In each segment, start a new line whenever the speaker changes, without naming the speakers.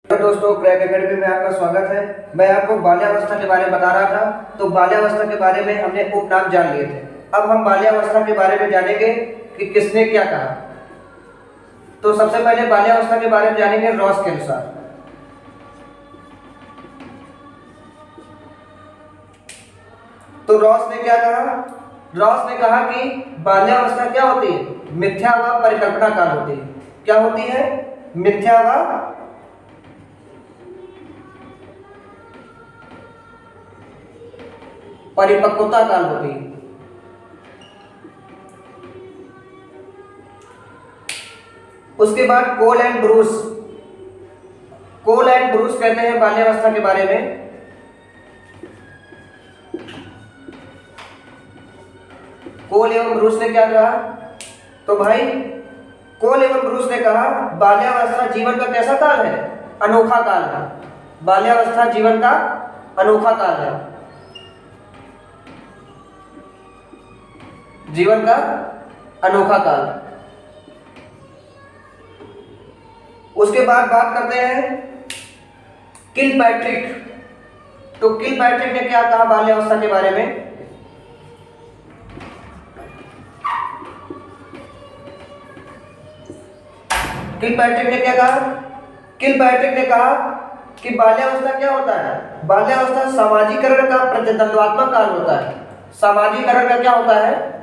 तो दोस्तों, crack academy में आपका स्वागत है। मैं आपको बाल्यावस्था के बारे में बता रहा था। तो बाल्यावस्था के बारे में हमने उपनाम जान लिए थे। अब हम बाल्यावस्था के बारे में जानेंगे कि किसने क्या कहा। तो सबसे पहले बाल्यावस्था के बारे में जानेंगे रॉस के अनुसार। तो रॉस ने क्या कहा? रॉस ने कहा कि बाल्यावस्था क्या होती है? मिथ्या व परिकल्पना काल होती है। क्या होती है? मिथ्या व परिपक्वता काल होती है। उसके बाद कोल एंड ब्रूस कहते हैं बाल्यावस्था के बारे में। कोल एवं ब्रूस ने क्या कहा? तो भाई, कोल एवं ब्रूस ने कहा बाल्यावस्था जीवन का कैसा काल है? अनोखा काल है। बाल्यावस्था जीवन का अनोखा काल है। जीवन का अनोखा काल। उसके बाद बात करते हैं किलपैट्रिक। तो किलपैट्रिक ने क्या कहा बाल्यावस्था के बारे में? किलपैट्रिक ने क्या कहा? किलपैट्रिक ने कहा कि बाल्यावस्था क्या होता है? बाल्यावस्था सामाजिकरण का प्रतिद्वंद्वात्मक काल होता है। सामाजिकरण का क्या होता है?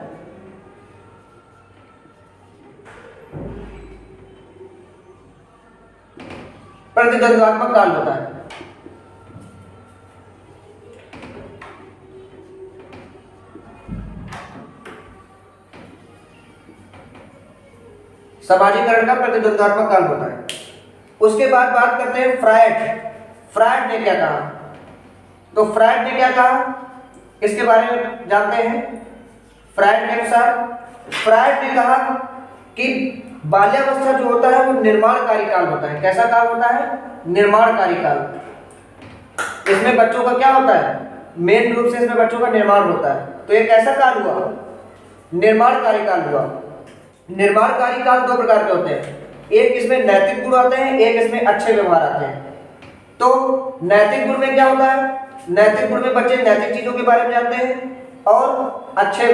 प्रतिद्वंद्वात्मक काल होता है। सामाजिकरण का प्रतिद्वंद्वात्मक काल होता है। उसके बाद बात करते हैं फ्रायड ने क्या कहा? तो फ्रायड ने क्या कहा इसके बारे में जानते हैं। फ्रायड के अनुसार फ्रायड ने कहा कि बाल्यावस्था जो होता है वो निर्माणकारी काल होता है। कैसा काल होता है? निर्माणकारी काल। इसमें बच्चों का क्या होता है? मेन रूप से इसमें बच्चों का निर्माण होता है। तो ये कैसा काल हुआ? निर्माणकारी काल हुआ। निर्माणकारी काल दो प्रकार के होते हैं। एक इसमें नैतिक गुण आते हैं, एक इसमें अच्छे व्यवहार आते हैं। तो नैतिक गुण में क्या होता है? नैतिक गुण में बच्चे नैतिक चीजों के बारे में जानते हैं। और अच्छे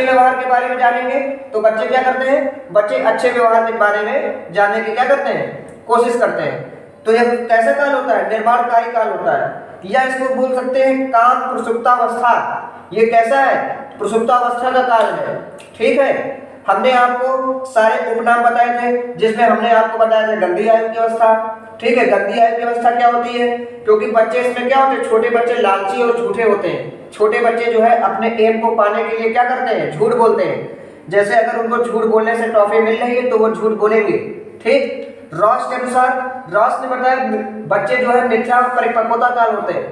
व्यवहार के बारे में जानेंगे तो बच्चे क्या करते हैं? बच्चे अच्छे व्यवहार के बारे में जानने की क्या करते हैं? कोशिश करते हैं। तो यह कैसा काल होता है? निर्माणकारी काल होता है। या इसको बोल सकते हैं काम प्रसुप्तावस्था। ये कैसा है? प्रसुप्तावस्था का काल है। ठीक है। हमने आपको सारे उपनाम बताए थे, जिसमें हमने आपको बताया था गंदी आयु की अवस्था। ठीक है। गंदी आयु की अवस्था क्या होती है? क्योंकि बच्चे इसमें क्या होते हैं? छोटे बच्चे लालची और झूठे होते हैं। छोटे बच्चे जो है अपने एम को पाने के लिए क्या करते हैं? झूठ बोलते हैं। जैसे अगर उनको झूठ बोलने से टॉफी मिल रही है तो वो झूठ बोलेंगे। ठीक। रॉस के अनुसार, रॉस ने बताया बच्चे जो है मिथ्या परिपक्वता काल होते हैं।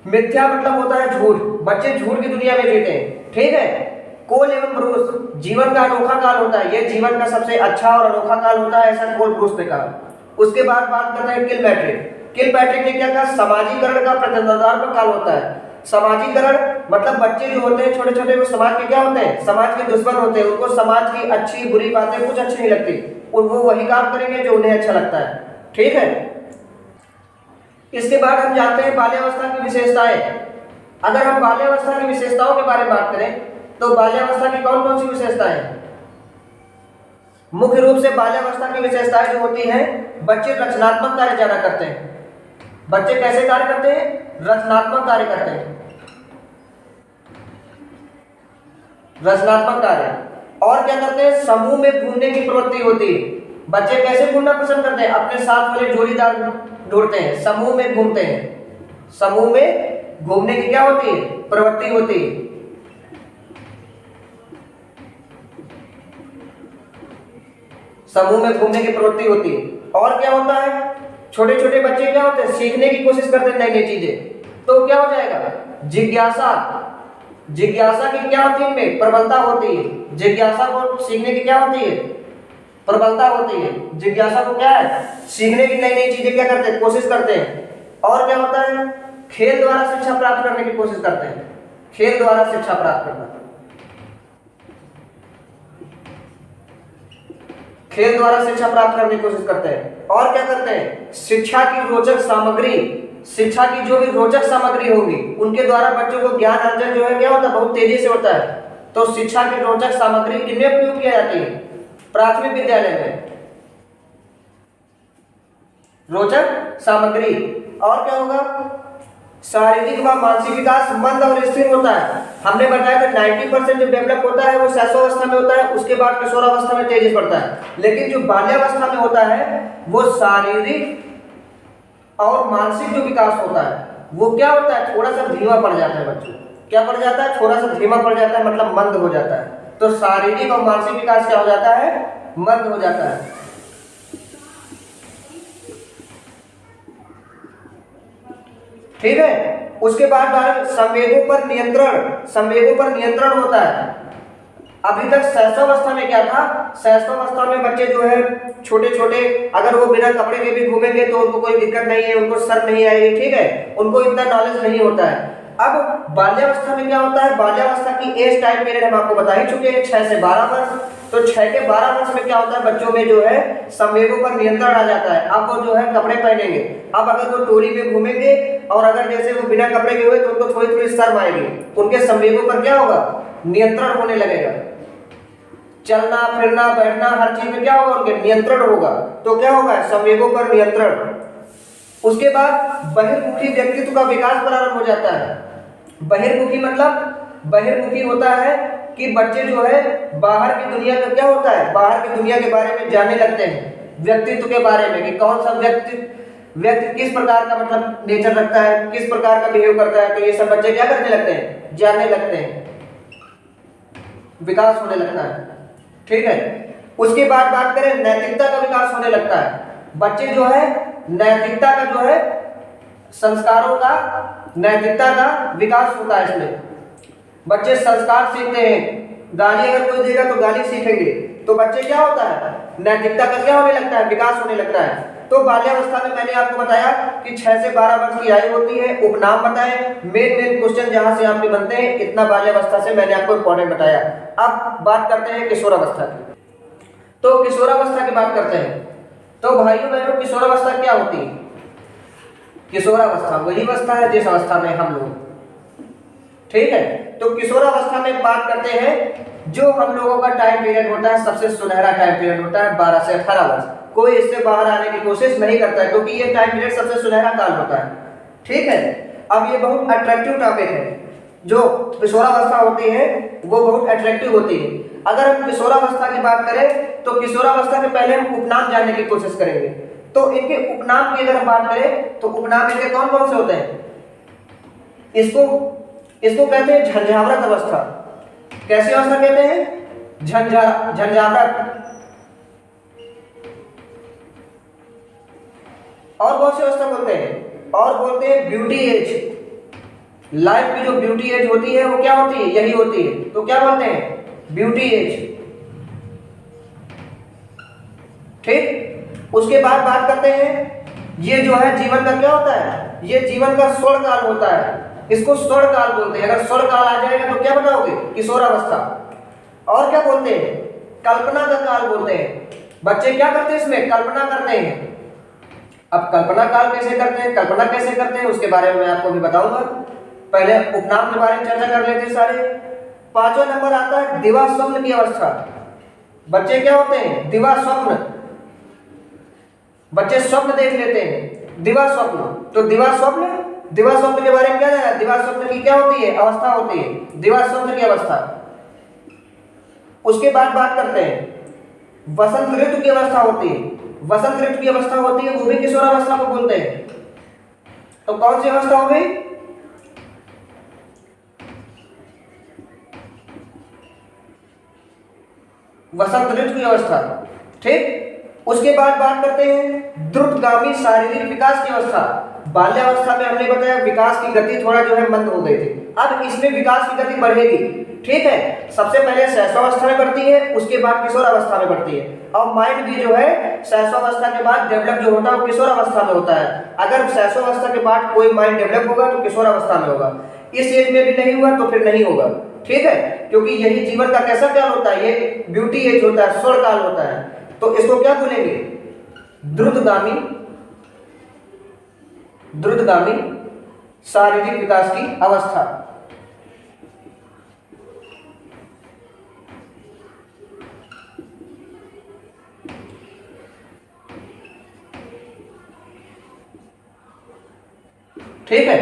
मिथ्या मतलब होता है झूठ। बच्चे झूठ की दुनिया में जीते हैं। ठीक है। कोल एवं ब्रूस जीवन का अनोखा काल होता है। यह जीवन का सबसे अच्छा और अनोखा काल होता है, ऐसा कोल ब्रूस ने कहा। उसके बाद बात करते हैं किलपैट्रिक ने क्या कहा? समाजीकरण का प्रतिद्वंद्वात्मक काल होता है। समाजीकरण मतलब बच्चे जो होते हैं छोटे छोटे, वो समाज के क्या होते हैं? समाज के दुश्मन होते हैं। उनको समाज की अच्छी बुरी बातें कुछ अच्छी नहीं लगती, और वो वही काम करेंगे जो उन्हें अच्छा लगता है। ठीक है। इसके बाद हम जानते हैं बाल्यावस्था की विशेषताएं। अगर हम बाल्यावस्था की विशेषताओं के बारे में बात करें तो बाल्यावस्था की कौन कौन सी विशेषताएं हैं? मुख्य रूप से बाल्यावस्था की विशेषताएं जो होती हैं, बच्चे रचनात्मक कार्य ज्यादा करते हैं। बच्चे कैसे कार्य करते हैं? रचनात्मक कार्य करते हैं। रचनात्मक कार्य। और क्या करते हैं? समूह में घूमने की प्रवृत्ति होती है। बच्चे कैसे घूमना पसंद करते हैं? अपने साथ वाले जोड़ीदार ढूंढते हैं, समूह में घूमते हैं। समूह में घूमने की क्या होती है? प्रवृत्ति होती है। समूह में घूमने की प्रवृत्ति होती है। और क्या होता है? छोटे छोटे बच्चे क्या होते हैं? सीखने की कोशिश करते हैं नई नई चीजें। तो क्या हो जाएगा? जिज्ञासा। जिज्ञासा की क्या होती है? इनमें प्रबलता होती है। जिज्ञासा को सीखने की क्या होती है? प्रबलता होती है। जिज्ञासा को क्या है? सीखने की नई नई चीजें क्या करते हैं? कोशिश करते हैं। और क्या होता है? खेल द्वारा शिक्षा प्राप्त करने की कोशिश करते हैं। खेल द्वारा शिक्षा प्राप्त करना। खेल द्वारा शिक्षा प्राप्त करने की कोशिश करते हैं। और क्या करते हैं, शिक्षा की रोचक सामग्री, शिक्षा की जो भी रोचक सामग्री होगी उनके द्वारा बच्चों को ज्ञान अर्जन जो है क्या होता है, बहुत तेजी से होता है। तो शिक्षा की रोचक सामग्री किन्हें उपयोग किया जाती है, प्राथमिक विद्यालय में रोचक सामग्री। और क्या होगा, शारीरिक व मानसिक विकास मंद और स्थिर होता है। हमने बताया था 90% जो डेवलप होता है वो शैशवावस्था में होता है, उसके बाद किशोरावस्था में तेजी बढ़ता है। लेकिन जो बाल्यावस्था में होता है वो शारीरिक और मानसिक जो विकास होता है वो क्या होता है, थोड़ा सा धीमा पड़ जाता है बच्चों। क्या पड़ जाता है, थोड़ा सा धीमा पड़ जाता है, मतलब मंद हो जाता है। तो शारीरिक और मानसिक विकास क्या हो जाता है, मंद हो जाता है। ठीक है। उसके बाद संवेगों पर नियंत्रण, संवेगों पर नियंत्रण होता है। अभी तक शैशवावस्था में क्या था, शैशवावस्था में बच्चे जो है छोटे छोटे, अगर वो बिना कपड़े के भी घूमेंगे तो उनको कोई दिक्कत नहीं है, उनको शर्म नहीं आएगी, ठीक है, उनको इतना नॉलेज नहीं होता है। अब बाल्यावस्था में क्या होता है, बाल्यावस्था की एज टाइम पीरियड हम आपको बता ही चुके हैं 6 से 12 वर्ष। तो 6 के 12 वर्ष में क्या होता है, बच्चों में जो है संवेगों पर नियंत्रण आ जाता है। अब वो जो है कपड़े पहनेंगे, अब अगर वो टोली में घूमेंगे और अगर जैसे वो बिना कपड़े के हुए तो उनको थोड़ी थोड़ी शर्म आएगी, उनके संवेगों पर क्या होगा, नियंत्रण होने लगेगा। चलना फिरना बैठना हर चीज में क्या होगा, उनके नियंत्रण होगा। तो क्या होगा, संवेगों पर नियंत्रण। उसके बाद बहिर्मुखी व्यक्तित्व का विकास प्रारंभ हो जाता है। बहिर्मुखी मतलब बहिर्मुखी होता है कि बच्चे जो है बाहर की दुनिया का क्या होता है, बाहर की दुनिया के बारे में जानने लगते हैं, व्यक्तित्व के बारे में कि कौन सा व्यक्ति किस प्रकार का मतलब नेचर रखता है, किस प्रकार का बिहेव करता है। तो ये सब बच्चे क्या करने लगते हैं, जानने लगते हैं, विकास होने लगता है। ठीक है। उसके बाद बात करें नैतिकता का विकास होने लगता है। बच्चे जो है नैतिकता का जो है संस्कारों का, नैतिकता का विकास होता है। इसमें बच्चे संस्कार सीखते हैं, गाली अगर कोई देगा तो गाली सीखेंगे। तो बच्चे क्या होता है, नैतिकता का क्या होने लगता है, विकास होने लगता है। तो बाल्यावस्था में मैंने आपको बताया कि 6 से 12 वर्ष की आयु होती है। उपनाम बताएं, मेन क्वेश्चन जहां से आपके बनते हैं, इतना बाल्यावस्था से मैंने आपको इंपॉर्टेंट बताया। अब बात करते हैं किशोरावस्था की। तो किशोरावस्था की बात करते हैं। तो भाइयों बहनों, किशोरावस्था क्या होती है, किशोरावस्था वही अवस्था है जिस अवस्था में हम लोग, ठीक है। तो किशोरावस्था में बात करते हैं, जो हम लोगों का टाइम पीरियड होता है सबसे सुनहरा टाइम पीरियड होता है 12 से 18 वर्ष। कोई इससे बाहर आने की कोशिश नहीं करता है क्योंकि ये टाइम पीरियड सबसे सुनहरा काल होता है। ठीक है। अब ये बहुत अट्रैक्टिव टॉपिक है, जो किशोरावस्था होती है वो बहुत अट्रैक्टिव होती है। अगर हम किशोरावस्था की बात करें तो किशोरावस्था के पहले हम उपनाम जानने की कोशिश करेंगे। तो इनके उपनाम की अगर हम बात करें तो उपनाम इनके कौन कौन से होते हैं, इसको कहते हैं झंझावरत अवस्था। कैसी अवस्था कहते हैं, झंझावरत। और कौन सी अवस्था बोलते हैं, और बोलते हैं ब्यूटी एज। लाइफ की जो ब्यूटी एज होती है वो क्या होती है, यही होती है। तो क्या बोलते हैं, ब्यूटी एज। ठीक। उसके बाद बात करते हैं, ये जो है जीवन का क्या होता है, ये जीवन का स्वर्ण काल होता है। इसको स्वर्ण काल बोलते हैं। अगर स्वर्ण काल आ जाएगा तो क्या बताओगे, किशोरावस्था। और क्या बोलते हैं, कल्पना का काल बोलते हैं। बच्चे क्या करते हैं, इसमें कल्पना करते हैं। अब कल्पना काल कैसे करते हैं, कल्पना कैसे करते हैं उसके बारे में मैं आपको भी बताऊंगा। पहले उपनाम के बारे में चर्चा कर लेते हैं सारे। 5वां नंबर आता है दिवा स्वप्न की अवस्था। बच्चे क्या होते हैं, दिवा स्वप्न, बच्चे स्वप्न देख लेते हैं, दिवा स्वप्न। तो दिवा स्वप्न के बारे में क्या जाना, दिवा स्वप्न की क्या होती है, अवस्था होती है, दिवा स्वप्न की अवस्था। उसके बाद बात करते हैं वसंत ऋतु की अवस्था होती है। वसंत ऋतु की अवस्था होती है, वो भी किशोरावस्था को बोलते हैं। तो कौन सी अवस्था हो गई, वसंत ऋतु की अवस्था। ठीक। उसके बाद बात करते हैं द्रुतगामी शारीरिक विकास की अवस्था। बाल्यावस्था में हमने बताया विकास की गति थोड़ा जो है मंद हो गई थी, अब इसमें विकास की गति बढ़ेगी। ठीक है। सबसे पहले शैशवावस्था में बढ़ती है, उसके बाद किशोरावस्था में बढ़ती है। और माइंड भी जो है शैशवावस्था के बाद डेवलप जो होता है वो किशोरावस्था में होता है। अगर शैशवावस्था के बाद कोई माइंड डेवलप होगा तो किशोरावस्था में होगा, इस एज में भी नहीं हुआ तो फिर नहीं होगा। ठीक है। क्योंकि यही जीवन का कैसा काल होता है, ये ब्यूटी एज होता है, स्वर्ण काल होता है। तो इसको क्या बोलेंगे? द्रुतगामी शारीरिक विकास की अवस्था। ठीक है,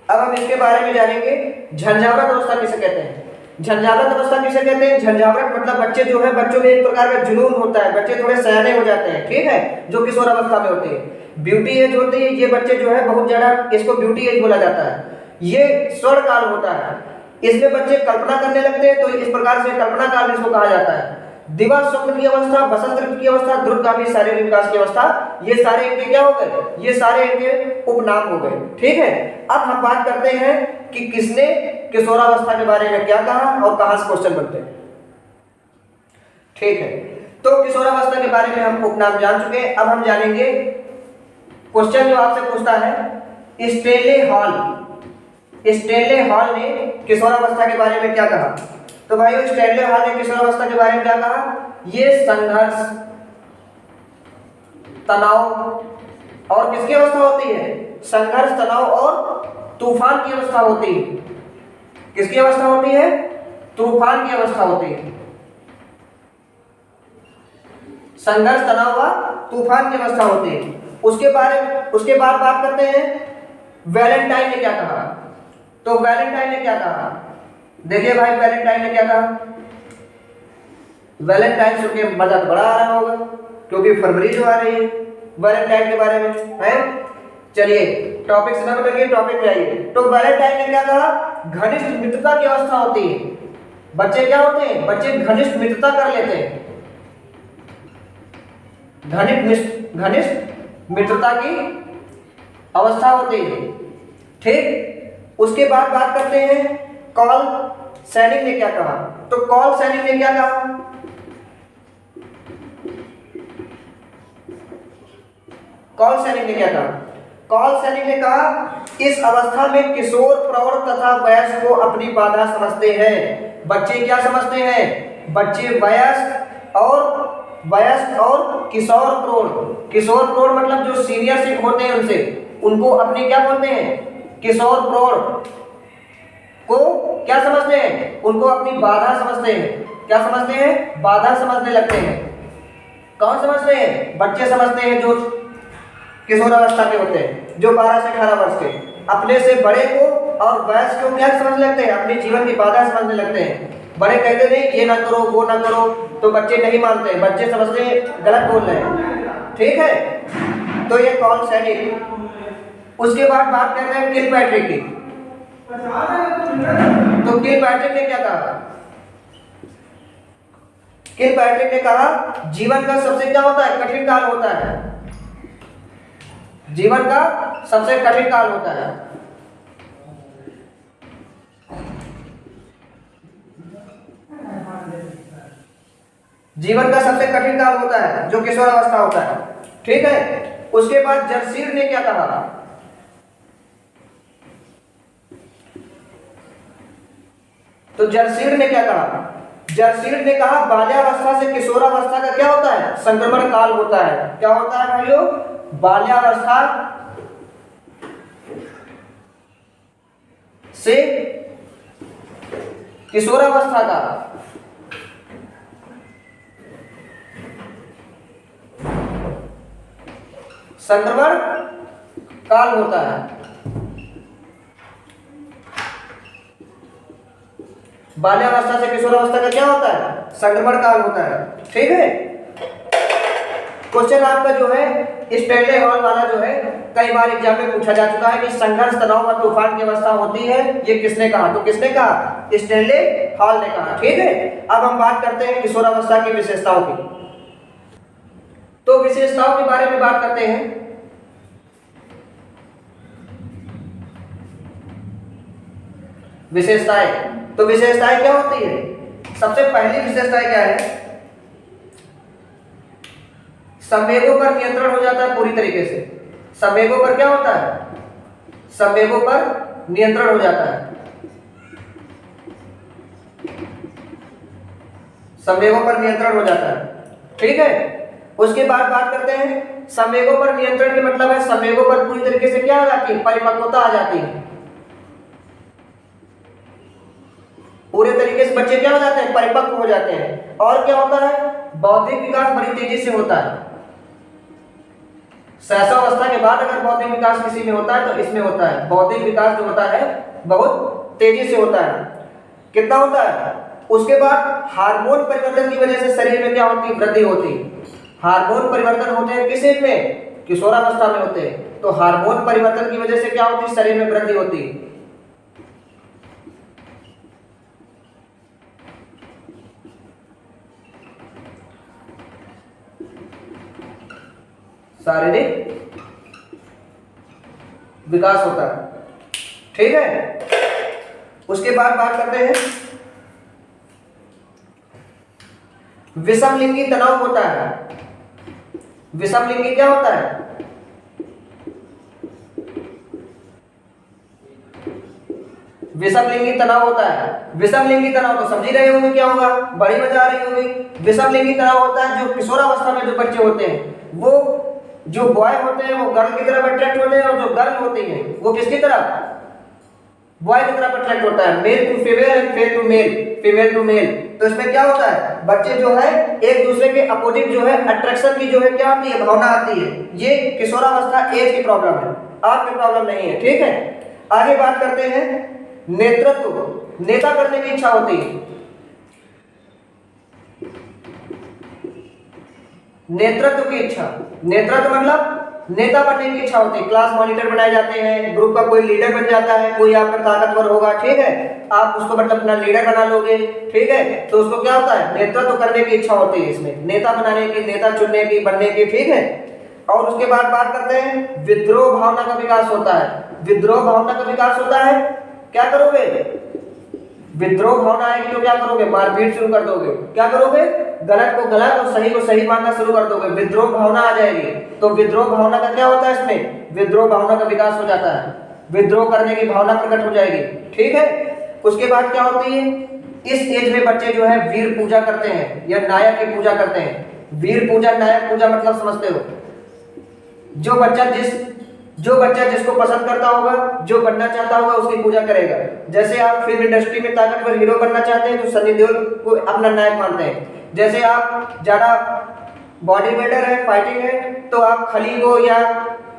अब हम इसके बारे में जानेंगे। झंझावत अवस्था किसे कहते हैं? झंझावत अवस्था किसे कहते हैं? झंझावत मतलब बच्चे जो है, बच्चों में एक प्रकार का जुनून होता है, बच्चे थोड़े सयाने हो जाते हैं, ठीक है, जो किशोर अवस्था में होते हैं। ब्यूटी एज होती है, ये बच्चे जो है बहुत ज्यादा, इसको ब्यूटी एज बोला जाता है। ये स्वर्ण काल होता है, इसमें बच्चे कल्पना करने लगते हैं, तो इस प्रकार से कल्पना काल इसको कहा जाता है। दिवा स्वप्न की अवस्था, बसंत ऋतु की अवस्था, द्रुतगामी शारीरिक विकास की अवस्था, ये सारे इनके क्या हो गए? ये सारे इनके उपनाम हो गए। ठीक है, अब हम बात करते हैं कि किसने किशोरावस्था के बारे में क्या कहा और कहां से क्वेश्चन बनते हैं। ठीक है, तो किशोरावस्था के बारे में हम उपनाम जान चुके हैं। अब हम जानेंगे क्वेश्चन जो आपसे पूछता है, स्टेनले हॉल ने किशोरावस्था के बारे में क्या कहा? तो भाइयों, स्टेनले हॉल ने किशोरावस्था के बारे में क्या कहा? ये संघर्ष, तनाव और किसकी अवस्था होती है? संघर्ष, तनाव और तूफान की अवस्था होती है। किसकी अवस्था होती है? तूफान की अवस्था होती है। संघर्ष, तनाव व तूफान की अवस्था होती है। उसके बाद बात करते हैं वैलेंटाइन ने क्या कहा। तो वैलेंटाइन ने क्या कहा? देखिए भाई, वैलेंटाइन ने क्या कहा? वैलेंटाइन सुन के मजा तो बड़ा आ रहा होगा, क्योंकि फरवरी जो आ रही है, वैलेंटाइन के बारे में है। चलिए टॉपिक से ना बदलिए, टॉपिक पे आइए। तो वैलेंटाइन ने क्या कहा? घनिष्ठ मित्रता की अवस्था होती है। बच्चे क्या होते हैं? बच्चे घनिष्ठ मित्रता कर लेते हैं, घनिष्ठ मित्रता की अवस्था होती है। ठीक, उसके बाद बात करते हैं कॉल सैनिक ने क्या कहा। तो कॉल सैनिक ने क्या कहा? कॉल सैनिक ने क्या कहा? कॉल सैनिक ने कहा, इस अवस्था में किशोर, प्रौढ़ तथा वयस्क को अपनी बाधा समझते हैं। बच्चे क्या समझते हैं? बच्चे वयस्क और किशोर प्रौढ़। किशोर प्रौढ़ मतलब जो सीनियर होते हैं उनसे, उनको अपने क्या बोलते हैं? किशोर प्रौढ़ को क्या समझते हैं? उनको अपनी बाधा समझते हैं। क्या समझते हैं? बाधा समझने लगते हैं। कौन समझते हैं? बच्चे समझते हैं जो किशोरावस्था के होते हैं, जो 12 से 18 वर्ष के। अपने से बड़े को और वयस्क को क्या समझने लगते हैं? अपने जीवन की बाधा समझने लगते हैं। बड़े कहते नहीं ये ना करो, वो ना करो, तो बच्चे नहीं मानते, बच्चे समझते हैं गलत बोल रहे हैं। ठीक है, तो ये कॉल सैनिक। उसके बाद बात कर रहे हैं किलपैट्रिक की। तो किलपैट्रिक ने क्या कहा? किलपैट्रिक ने कहा, जीवन का सबसे क्या होता है? कठिन काल होता है। जीवन का सबसे कठिन काल होता है। जीवन का सबसे कठिन काल होता है जो किशोरावस्था होता है। ठीक है, उसके बाद जर्सीर ने क्या कहा? तो जर्सीर ने क्या कहा? जर्सीर ने कहा, बाल्यावस्था से किशोरावस्था का क्या होता है? संक्रमण काल होता है। क्या होता है भाइयों? बाल्यावस्था से किशोरावस्था का संक्रमण काल होता है। बाल्यावस्था से किशोरावस्था का क्या होता है? संक्रमण काल होता है। ठीक है, क्वेश्चन आपका जो है स्टेनले हॉल वाला जो है, कई बार एग्जाम में पूछा जा चुका है कि संघर्ष, तनाव और तूफान की अवस्था होती है, ये किसने कहा? तो किसने कहा? स्टेनले हॉल ने कहा। ठीक है, अब हम बात करते हैं किशोरावस्था की विशेषताओं की। तो विशेषताओं के बारे में बात करते हैं। विशेषताएं, तो विशेषताएं क्या होती है? सबसे पहली विशेषताएं क्या है? संवेगों पर नियंत्रण हो जाता है पूरी तरीके से। संवेगों पर क्या होता है? संवेगों पर नियंत्रण हो जाता है। संवेगों पर नियंत्रण हो जाता है। ठीक है। उसके बाद बात करते हैं संवेगों पर नियंत्रण के मतलब है संवेगों पर पूरी तरीके से क्या आ जाती है, परिपक्वता आ जाती है। पूरे तरीके से बच्चे क्या हो जाते हैं, परिपक्व हो जाते हैं। और क्या होता है, बौद्धिक विकास बड़ी तेजी से होता है। शैशवावस्था के बाद अगर बौद्धिक विकास किसी में होता है तो इसमें होता है। बौद्धिक विकास जो होता है बहुत तेजी से होता है। कितना होता है। उसके बाद हार्मोन परिवर्तन की वजह से शरीर में क्या होती है, वृद्धि होती है। हार्मोन परिवर्तन होते हैं किस एज में, किशोरावस्था में होते हैं। तो हार्मोन परिवर्तन की वजह से क्या होती है, शरीर में वृद्धि होती है। शारीरिक विकास होता है, ठीक है। उसके बाद बात करते हैं विषमलिंगी तनाव होता है। विषमलिंगी क्या होता है, विषमलिंगी तनाव होता है। विषमलिंगी तनाव तो समझ ही रहे होंगे क्या होगा, बड़ी मजा आ रही होगी। विषमलिंगी तनाव होता है जो किशोरावस्था में जो बच्चे होते हैं वो जो बॉय होते हैं वो गर्ल की तरफ अट्रैक्ट होते हैं और जो गर्ल होती है वो किसकी तरफ, बॉय की तरफ अट्रैक्ट होता है। Male to female and female to male, female to male. तो इसमें क्या होता है, बच्चे जो है एक दूसरे के अपोजिट जो है अट्रैक्शन की जो है क्या आती है, भावना आती है। ये किशोरावस्था एज की प्रॉब्लम है, आपकी प्रॉब्लम नहीं है, ठीक है। आगे बात करते हैं नेतृत्व, नेता करने की इच्छा होती है। नेतृत्व की इच्छा, नेतृत्व मतलब नेता बनने की इच्छा होती है। क्लास मॉनिटर बनाए जाते हैं, ग्रुप का कोई लीडर बन जाता है, कोई आपका ताकतवर होगा, ठीक है, आप उसको मतलब अपना लीडर बना लोगे, ठीक है। तो उसको क्या होता है, नेतृत्व करने की इच्छा होती है, इसमें नेता बनाने की, नेता चुनने की, बनने की, ठीक है। और उसके बाद बात करते हैं विद्रोह भावना का विकास होता है। विद्रोह भावना का विकास होता है, क्या करोगे, विद्रोह भावना आएगी तो क्या करोगे, मारपीट शुरू कर दोगे, क्या करोगे, गलत को गलत और सही को सही मानना शुरू कर दोगे, विद्रोह भावना आ जाएगी। तो विद्रोह भावना का क्या होता है, इसमें विद्रोह भावना का विकास हो जाता है, विद्रोह करने की भावना प्रकट हो जाएगी, ठीक है। उसके बाद क्या होती है, इस एज में बच्चे जो है वीर पूजा करते हैं या नायक की पूजा करते हैं। वीर पूजा, नायक पूजा मतलब समझते हो, जो बच्चा जिसको पसंद करता होगा, जो बनना चाहता होगा उसकी पूजा करेगा। जैसे आप फिल्म इंडस्ट्री में ताकतवर हीरो बनना चाहते हैं तो सनी देओल को अपना नायक मानते हैं। जैसे आप ज्यादा बॉडी बिल्डर है, फाइटिंग है, तो आप खली को या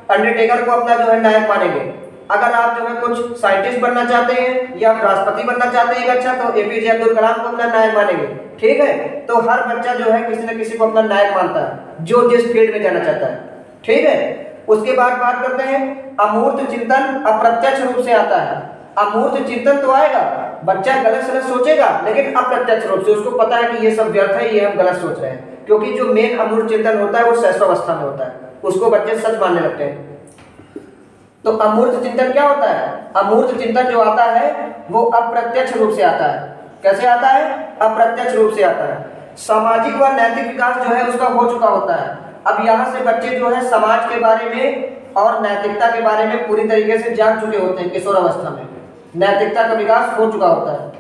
अंडरटेकर को अपना जो है नायक मानेंगे। अगर आप जो है कुछ साइंटिस्ट बनना चाहते हैं या राष्ट्रपति बनना चाहते हैं अच्छा, तो एपीजे अब्दुल कलाम को अपना नायक मानेंगे, ठीक है। तो हर बच्चा जो है किसी न किसी को अपना नायक मानता है, जो जिस फील्ड में जाना चाहता है, ठीक है। उसके बाद बात करते हैं अमूर्त चिंतन अप्रत्यक्ष रूप से आता है। अमूर्त चिंतन तो आएगा, बच्चा गलत सलत सोचेगा, लेकिन अप्रत्यक्ष रूप से उसको पता है कि ये सब व्यर्थ है, ये हम गलत सोच रहे हैं। क्योंकि जो मेन अमूर्त चिंतन होता है वो शैशवावस्था में होता है, उसको बच्चे सच मानने लगते हैं। तो अमूर्त चिंतन क्या होता है, अमूर्त चिंतन जो आता है वो अप्रत्यक्ष रूप से आता है। कैसे आता है, अप्रत्यक्ष रूप से आता है। सामाजिक व नैतिक विकास जो है उसका हो चुका होता है। अब यहाँ से बच्चे जो है समाज के बारे में और नैतिकता के बारे में पूरी तरीके से जान चुके होते हैं। किशोरावस्था में नैतिकता का विकास हो चुका होता है,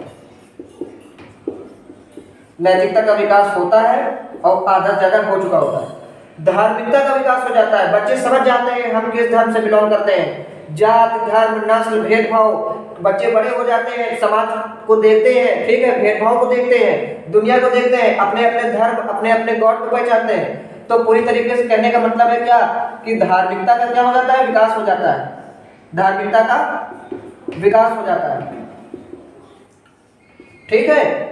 नैतिकता का विकास होता है और आधा ज्यादा हो चुका होता है। धार्मिकता का विकास हो जाता है, बच्चे समझ जाते हैं हम किस धर्म से बिलोंग करते हैं। जात, धर्म, नस्ल, भेदभाव, बच्चे बड़े हो जाते हैं, समाज को देखते हैं, ठीक है, भेदभाव को देखते हैं, दुनिया को देखते हैं, अपने अपने धर्म, अपने अपने गॉड को पहचानते हैं। तो पूरी तरीके से कहने का मतलब है क्या, कि धार्मिकता का क्या हो जाता है, विकास हो जाता है। धार्मिकता का विकास हो जाता है, ठीक है।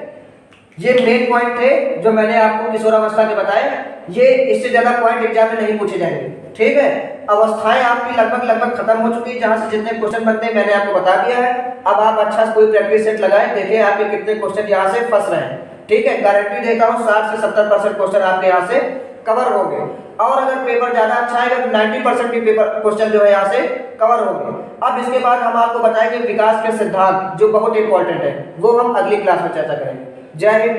ये मेन पॉइंट थे जो मैंने आपको किशोरावस्था के बताए। ये इससे ज्यादा पॉइंट एग्जाम में नहीं पूछे जाएंगे, ठीक है। अवस्थाएं आपकी लगभग खत्म हो चुकी है, जहां से जितने क्वेश्चन बनते हैं मैंने आपको बता दिया है। अब आप अच्छा से कोई प्रैक्टिस सेट लगाएं, देखें आपके कितने क्वेश्चन यहाँ से फंस रहे हैं, ठीक है। गारंटी देता हूँ 60 से 70% क्वेश्चन आपके यहाँ से कवर हो गए। और अगर पेपर ज्यादा अच्छा आएगा तो 90% भी पेपर क्वेश्चन जो है यहाँ से कवर होंगे। अब इसके बाद हम आपको बताएंगे विकास के सिद्धांत, जो बहुत इंपॉर्टेंट है, वो हम अगली क्लास में चर्चा करेंगे। जय हिंद।